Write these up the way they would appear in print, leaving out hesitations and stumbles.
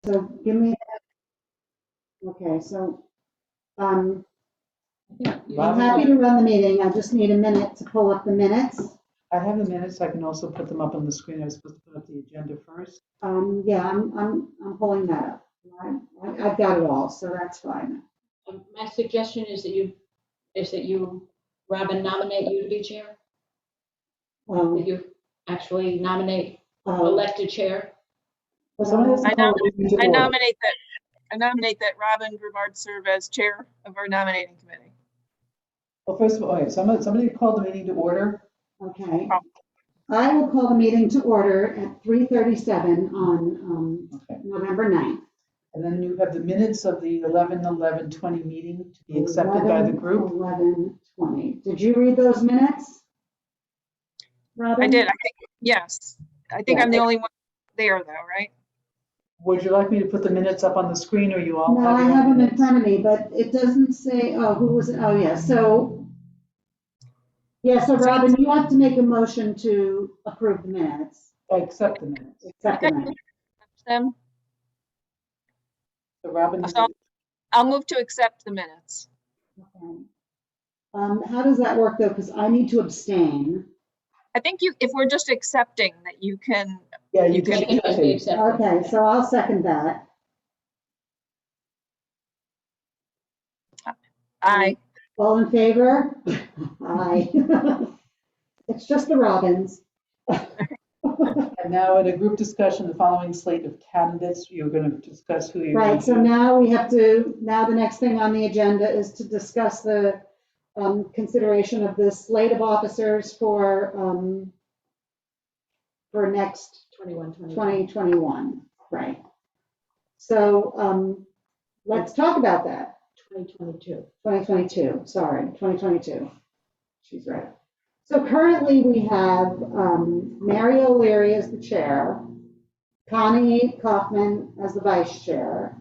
so give me, okay, so, I'm happy to run the meeting. I just need a minute to pull up the minutes. I have the minutes. I can also put them up on the screen. I was supposed to put up the agenda first. Yeah, I'm pulling that up. I've got it all, so that's fine. My suggestion is that you, Robin, nominate you to be chair. That you actually nominate, elect a chair. But Someone has to I call the meeting to order. I nominate that Robin Grubard serve as chair of our nominating committee. Well, first of all, okay, somebody called the meeting to order. Okay. I will call the meeting to order at 3:37 on Okay. November 9th. And then you have the minutes of the 11/11/20 meeting to be accepted by the group. 11/20. Did you read those minutes, Robin? I did, I think, yes. I think Yeah. I'm the only one there though, right? Would you like me to put the minutes up on the screen, or you all No, have I your have own them in minutes? front of me, but it doesn't say, who was it? Oh, yeah, so Robin, you have to make a motion to approve the minutes. I accept the minutes. Accept the minutes. Them. So Robin, So I'll move to accept the minutes. Okay. How does that work though? Because I need to abstain. I think if we're just accepting that you can, yeah, you you can- can. It can just be accepted. Okay, so I'll second that. I, All in favor? Aye. It's just the Robins. And now in a group discussion, the following slate of candidates, you're going to discuss who you're going Right, to. so now the next thing on the agenda is to discuss the consideration of the slate of officers for next 2021, right? So let's talk about that. 2022, sorry, 2022. She's right. So currently we have Mary O'Leary as the chair, Connie Kaufman as the vice chair,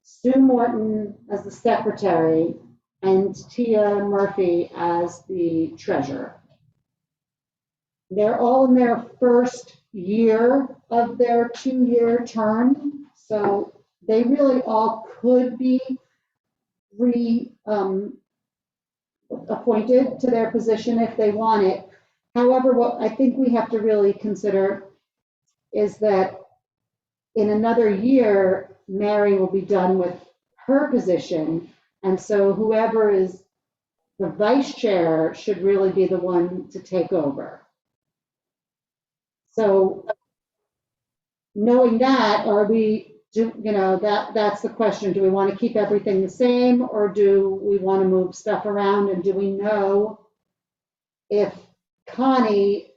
Sue Morton as the secretary, and Tia Murphy as the treasurer. They're all in their first year of their 2-year term, so they really all could be appointed to their position if they want it. However, what I think we have to really consider is that in another year, Mary will be done with her position, and so whoever is the vice chair should really be the one to take over. So knowing that, that's the question. Do we want to keep everything the same, or do we want to move stuff around? And do we know if Connie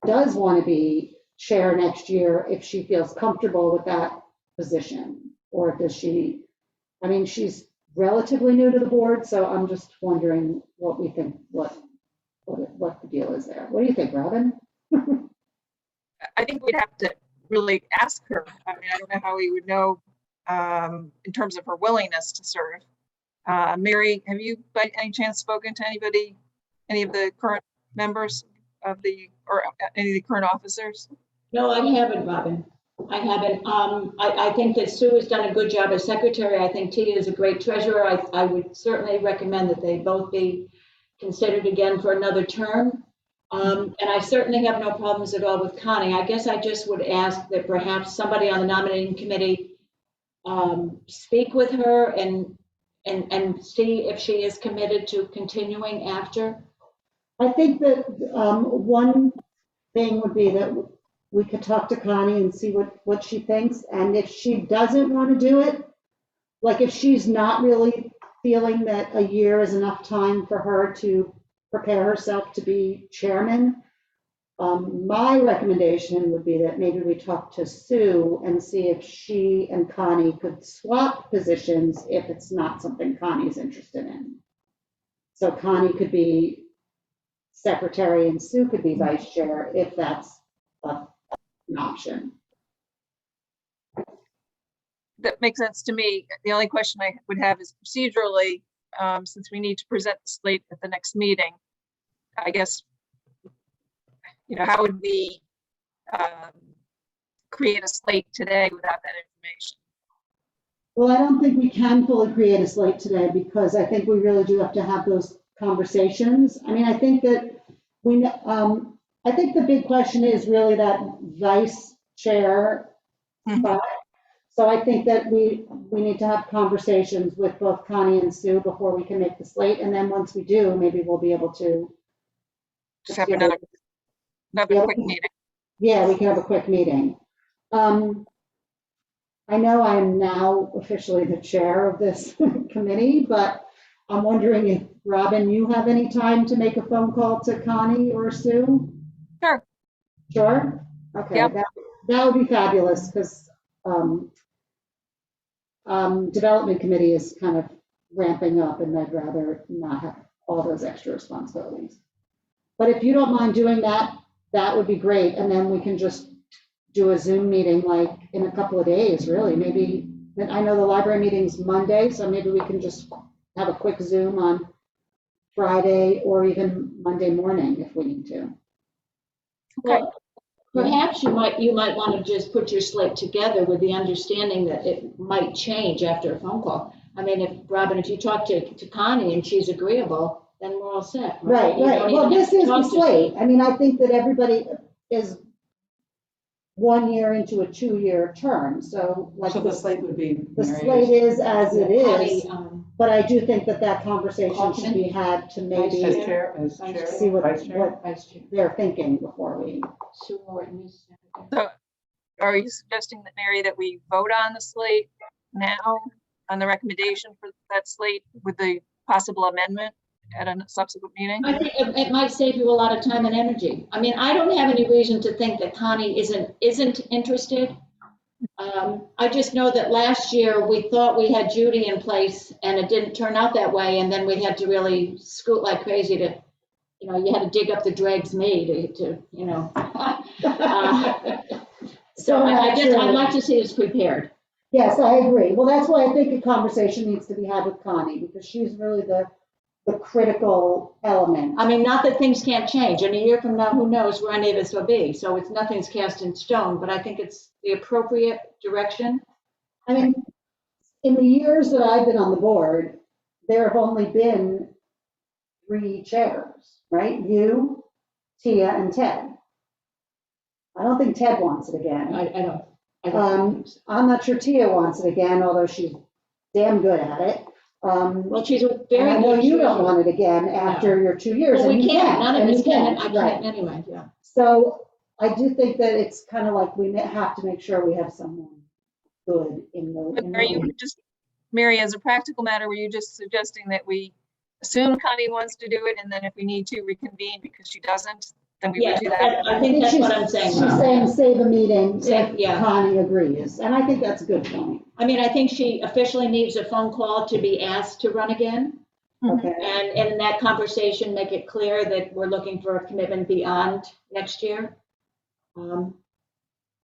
does want to be chair next year, if she feels comfortable with that position? Or does she, she's relatively new to the board, so I'm just wondering what we think, what the deal is there. What do you think, Robin? I think we'd have to really ask her. I don't know how we would know in terms of her willingness to serve. Mary, have you by any chance spoken to anybody, any of the current members or any of the current officers? No, I haven't, Robin. I haven't. I think that Sue has done a good job as secretary. I think Tia is a great treasurer. I would certainly recommend that they both be considered again for another term. And I certainly have no problems at all with Connie. I guess I just would ask that perhaps somebody on the nominating committee speak with her and see if she is committed to continuing after. I think that one thing would be that we could talk to Connie and see what she thinks. And if she doesn't want to do it, like if she's not really feeling that a year is enough time for her to prepare herself to be chairman, my recommendation would be that maybe we talk to Sue and see if she and Connie could swap positions if it's not something Connie's interested in. So Connie could be secretary and Sue could be vice chair if that's an option. That makes sense to me. The only question I would have is procedurally, since we need to present the slate at the next meeting, I guess, how would we create a slate today without that information? Well, I don't think we can fully create a slate today because I think we really do have to have those conversations. I mean, I think that I think the big question is really that vice chair spot. So I think that we need to have conversations with both Connie and Sue before we can make the slate. And then once we do, maybe we'll be able to. Just have Yeah. another Yeah. quick meeting. Yeah, we can have a quick meeting. I know I am now officially the chair of this committee, but I'm wondering if, Robin, you have any time to make a phone call to Connie or Sue? Sure. Sure? Okay, Yep. that would be fabulous because development committee is kind of ramping up and I'd rather not have all those extra responsibilities. But if you don't mind doing that, that would be great. And then we can just do a Zoom meeting like in a couple of days, really. Maybe, I know the library meeting's Monday, so maybe we can just have a quick Zoom on Friday or even Monday morning if we need to. Okay. Well, perhaps you might want to just put your slate together with the understanding that it might change after a phone call. I mean, if you talk to Connie and she's agreeable, then we're all set. Right, You don't right. Well, even have this to is the talk to slate. I mean, I think that everybody is 1 year into a 2-year term, so like So the slate would be. the Mary slate is as it is, Connie, but I do think that conversation should be had to As maybe chair, as chair, see what vice chair. Vice Chair. they're thinking before we. Sue Morton is secretary. So are you suggesting that, Mary, that we vote on the slate now on the recommendation for that slate with the possible amendment at a subsequent meeting? I think it might save you a lot of time and energy. I mean, I don't have any reason to think that Connie isn't interested. I just know that last year we thought we had Judy in place and it didn't turn out that way. And then we had to really scoot like crazy to, you had to dig up the dregs me to. So I'd like to see this prepared. Yes, I agree. Well, that's why I think a conversation needs to be had with Connie because she's really the critical element. I mean, not that things can't change. And a year from now, who knows where any of us will be. So nothing's cast in stone, but I think it's the appropriate direction. I mean, in the years that I've been on the board, there have only been 3 chairs, right? You, Tia, and Ted. I don't think Ted wants it again. I don't think so. I'm not sure Tia wants it again, although she's damn good at it. Well, she's a And very I know good you don't treasurer. want it again after your 2 years. Well, and we you can't, none of and us you can, I right. can't anyway, yeah. So I do think that it's kind of like we have to make sure we have someone good in the. But are you just, Mary, as a practical matter, were you just suggesting that we assume Connie wants to do it and then if we need to reconvene because she doesn't, then we would Yeah, do that? I think that's what I'm saying. She's saying save a meeting if Yeah. Connie agrees, and I think that's a good point. I mean, I think she officially needs a phone call to be asked to run again. Okay. And in that conversation, make it clear that we're looking for a commitment beyond next year. And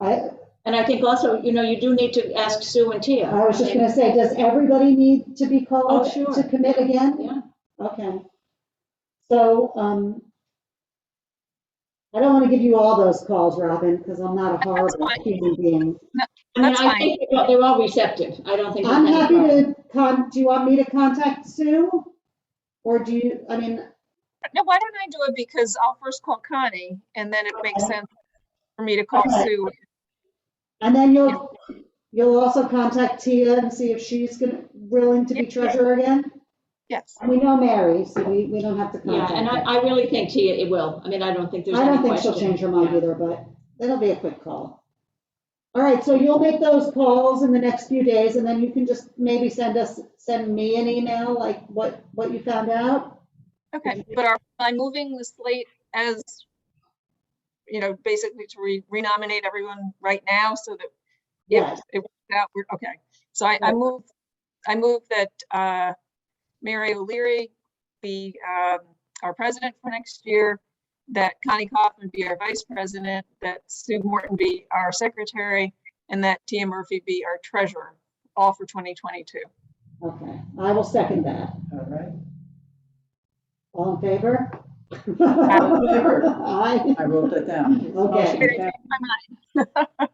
I think also, you do need to ask Sue and Tia. I was just going to say, does everybody need to be called Oh, sure. to commit again? Yeah. Okay. So I don't want to give you all those calls, Robin, because I'm not a horrible human being. I mean, That's I fine. think they're all receptive. I don't think. I'm there's any happy problem. to, do you want me to contact Sue? Or do you, I mean, No, why don't I do it because I'll first call Connie and then it makes sense for me to call Okay. Sue. and then you'll also contact Tia and see if she's willing to be treasurer again? Yes. And we know Mary, so we don't have to Yeah, contact and her. I really think Tia, it will. I mean, I don't think there's I any don't think question. she'll change her mind Yeah. either, but it'll be a quick call. All right, so you'll make those calls in the next few days, and then you can just maybe send me an email, like what you found out. Okay, but I'm moving the slate as, basically to renominate everyone right now so that if Yes. it works out, okay. So I move that Mary O'Leary be our president for next year, that Connie Kaufman be our vice president, that Sue Morton be our secretary, and that Tia Murphy be our treasurer, all for 2022. Okay, I will second that. All right. All in favor? All in favor? Aye. I wrote that down. Okay. Motion carries. My mind.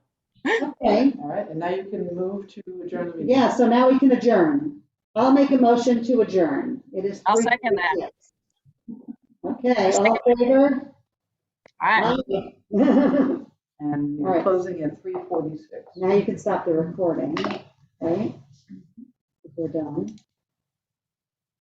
Okay, All right, and now you can move to adjourn the meeting. yeah, so now we can adjourn. I'll make a motion to adjourn. It is I'll second that. 3:46. Okay, all in favor? Aye. Aye. And All you're right. closing at 3:46. Now you can stop the recording, right? If we're done.